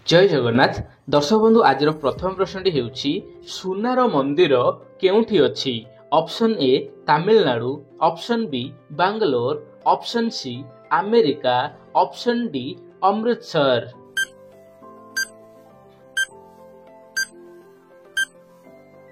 जय जगन्नाथ दर्शक बंधु आज प्रथम प्रश्नटी हेउछि सुनार मंदिर केउठी अछि। Option A Tamil Nadu, option B Bangalore, option C America, option D Amritsar.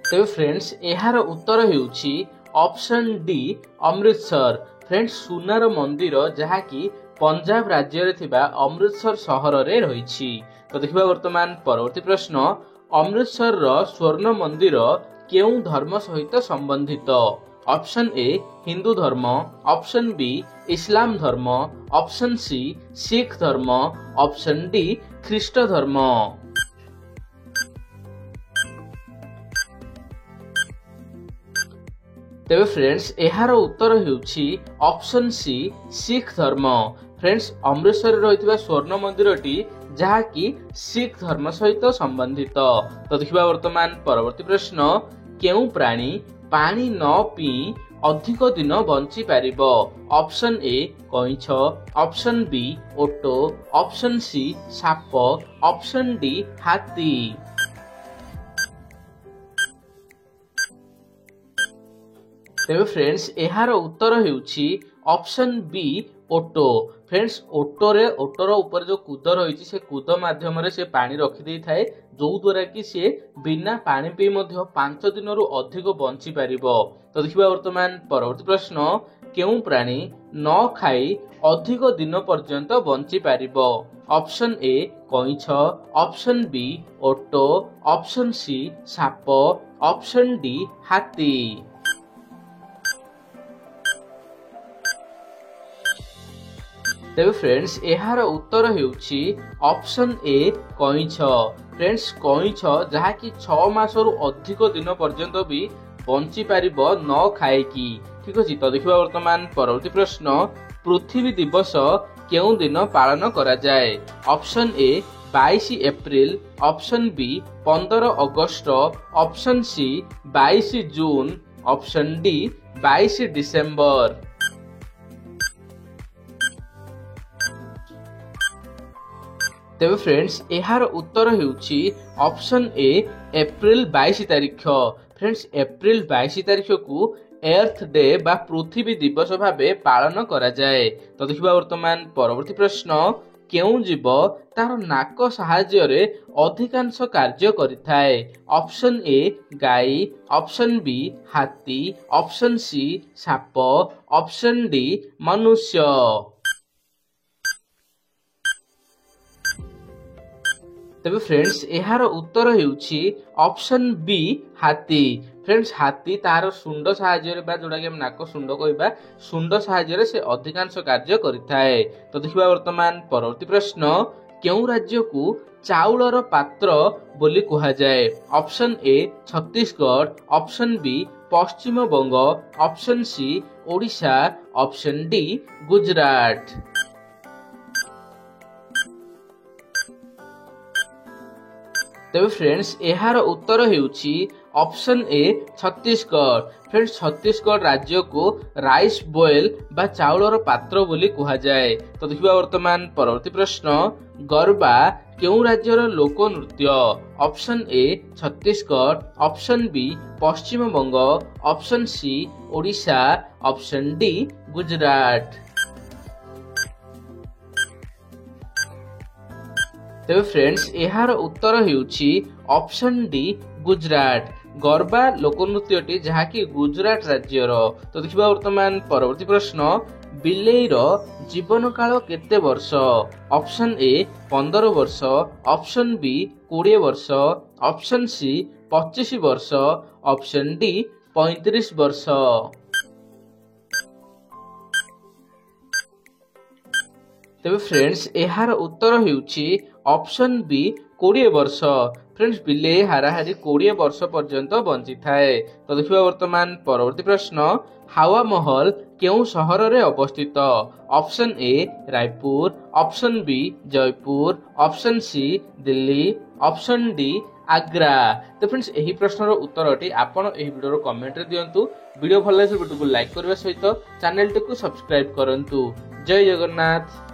तेबे फ्रेंड्स एहार उत्तर हेउछि ऑप्शन डी अमृतसर। फ्रेंड्स सुनार मंदिर जहाँकि पंजाब राज्य रे थिबा अमृतसर सहर रे रहिछि। तो देखिबा वर्तमान परवर्ती प्रश्न अमृतसर रो स्वर्ण मंदिर केउ धर्म सहित संबंधित। ऑप्शन ए हिंदू धर्म, ऑप्शन बी इस्लाम धर्म, ऑप्शन सी सिख धर्म, ऑप्शन डी ख्रीष्ट धर्म। तेबे फ्रेंड्स एहार उत्तर हेउछि ऑप्शन सी सिख धर्म। फ्रेंड्स अमृतसर रहितबा स्वर्ण मंदिरटी जहाँकि सिख धर्म सहित संबंधित। तो देखिबा वर्तमान परवर्ती प्रश्न केउ प्राणी पानी न पी अधिक दिन बंची पारिबो। ऑप्शन ए कइंछ, ऑप्शन बी ओटो, ऑप्शन सी साप, ऑप्शन डी हाथी। तेबे फ्रेंड्स एहार उत्तर हेउछि ऑप्शन बी ओटो। फ्रेंड्स ओटोर ऊपर जो कूद रही से कूद माध्यम से पानी रखी दे थाए जो द्वारा कि सी बिना पानी पी 5 दिन अधिक बंची पारिबो। तो देखिबा वर्तमान परवर्ती प्रश्न केउ प्राणी न खाई अधिक दिन पर्यंत बंची पारिबो। ऑप्शन ए कइंछ, ऑप्शन बी ओटो, ऑप्शन सी साप, ऑप्शन डी हाथी। तेबे फ्रेंड्स एहार उत्तर हेउछि ऑप्शन ए कइंछ। फ्रेंड्स कइंछ जहाँकि 6 मासरु अधिक दिन पर्यंत भी बंची पारिबो न खाएकी। ठीक अछि। तो देखिबा वर्तमान परवर्ती प्रश्न पृथ्वी दिवस केउ दिन पालन करा जाए। Option A 22 April, option B 15 अगस्त, option C 22 June, option D 22 December. तेबे फ्रेंड्स एहार उत्तर हेउछि ऑप्शन ए एप्रिल 22 तारिख। फ्रेंड्स एप्रिल 22 तारिख को अर्थ डे बा पृथ्वी दिवस भाबे पालन करा जाए। तो देखिबा वर्तमान परवर्ती प्रश्न केउ जीव तार नाक सहाय्य रे अधिकांश कार्य करिथाए। ऑप्शन ए गाई, ऑप्शन बी हाथी, ऑप्शन सी साप, ऑप्शन डी मनुष्य। तेबे फ्रेंड्स एहार उत्तर हेउछि ऑप्शन बी हाथी। फ्रेंड्स हाथी तार सुंड सहाय्य बा जोडा कि हम नाक सुंड कहबा सुंड सहाय्य से अधिकांश कार्य करिथाए। तो देखिबा वर्तमान परवर्ती प्रश्न केउ राज्य को चाउलर पात्र बोली कहा जाए। Option A Chhattisgarh, option B Paschim Banga, option C Odisha, option D Gujarat. तेबे फ्रेंड्स एहार उत्तर हेउछि option A Chhattisgarh. Friends Chhattisgarh राज्य को राइस बोल बा चाउलर पात्र बोली कहा जाए। तो देखिबा वर्तमान परवर्ती प्रश्न गरबा केउ राज्यर लोक नृत्य। Option A Chhattisgarh, option B Paschim Banga, option C Odisha, option D Gujarat. तेबे फ्रेंड्स एहार उत्तर हेउछि ऑप्शन डी गुजरात। गरबा लोकनृत्यटी जहाँकि गुजरात राज्यर। तो देखिबा वर्तमान परवर्ती प्रश्न बिलेईर जीवन काल केते वर्ष। ऑप्शन ए 15 वर्ष, ऑप्शन बी 20 वर्ष, ऑप्शन सी 25 वर्ष, ऑप्शन डी 35 वर्ष। तेबे फ्रेंड्स एहार उत्तर हेउछि ऑप्शन बी 20 वर्ष। फ्रेंड्स बिले हाराहारी 20 वर्ष पर्यंत बंची थाए। तो देखिबा वर्तमान परवर्ती प्रश्न हावा महल केउ शहर रे अवस्थित। Option A Raipur, option B Jaipur, option C Delhi, option D Agra. तो फ्रेंड्स एही प्रश्नर उत्तरटी आपण एही वीडियो कमेंट रे दियंतु। वीडियो भल लागे वीडियो को लाइक करबा सहित चैनल टी को सब्सक्राइब करंतु। जय जगन्नाथ।